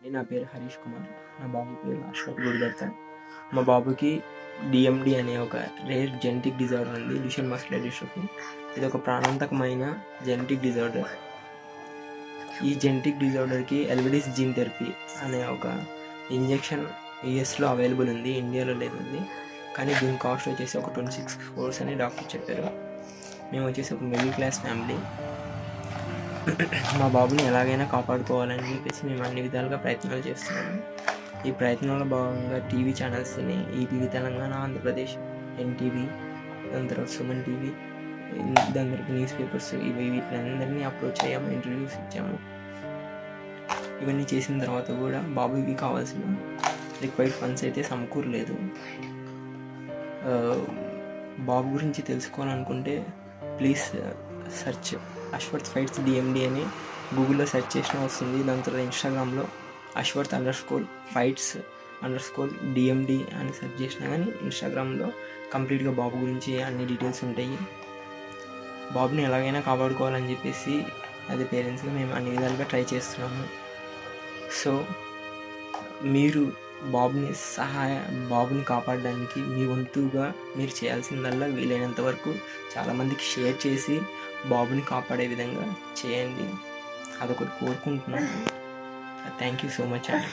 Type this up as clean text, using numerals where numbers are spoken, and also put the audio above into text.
నా పేరు హరీష్ కుమార్. నా బాబు పేరు అశ్వత్ గురుదత్త. మా బాబుకి డిఎండి అనే ఒక రేర్ జెనెటిక్ డిజార్డర్ ఉంది, డ్యూషెన్ మస్కులర్ డిస్ట్రోఫీ. ఇది ఒక ప్రాణాంతకమైన జెనెటిక్ డిజార్డర్. ఈ జెనెటిక్ డిజార్డర్కి ఎల్విడిస్ జీన్ థెరపీ అనే ఒక ఇంజెక్షన్ యూఎస్లో అవైలబుల్ ఉంది, ఇండియాలో లేదు. కానీ దీని కాస్ట్ వచ్చేసి ఒక 26 crores అని డాక్టర్ చెప్పారు. మేము వచ్చేసి ఒక మిడిల్ క్లాస్ ఫ్యామిలీ. మా బాబుని ఎలాగైనా కాపాడుకోవాలని చెప్పేసి మేము అన్ని విధాలుగా ప్రయత్నాలు చేస్తున్నాము. ఈ ప్రయత్నంలో భాగంగా టీవీ ఛానల్స్ని ఈటీవీ తెలంగాణ, ఆంధ్రప్రదేశ్, ఎన్టీవీ, దాని తర్వాత సుమన్ టీవీ, దాని తర్వాత న్యూస్ పేపర్స్, వీటిని అప్రోచ్ అయ్యాము, ఇంటర్వ్యూస్ ఇచ్చాము. ఇవన్నీ చేసిన తర్వాత కూడా బాబుకి కావాల్సిన రిక్వైర్డ్ ఫండ్స్ అయితే సమకూరలేదు. బాబు గురించి తెలుసుకోవాలనుకుంటే please search Ashwath fights DND అని గూగుల్లో సెర్చ్ చేసినా వస్తుంది. దాని తర్వాత ఇన్స్టాగ్రామ్లో ashwath_fights_DMD అని సెర్చ్ చేసినా కానీ ఇన్స్టాగ్రామ్లో కంప్లీట్గా బాబు గురించి అన్ని డీటెయిల్స్ ఉంటాయి. బాబుని ఎలాగైనా కాపాడుకోవాలని చెప్పేసి అది పేరెంట్స్గా మేము అన్ని విధాలుగా ట్రై చేస్తున్నాము. సో మీరు బాబుని కాపాడడానికి మీ వంతుగా మీరు చేయాల్సిందల్లా వీలైనంత వరకు చాలామందికి షేర్ చేసి బాబుని కాపాడే విధంగా చేయండి. అదొకటి కోరుకుంటున్నాను. థ్యాంక్ యూ సో మచ్ అండి.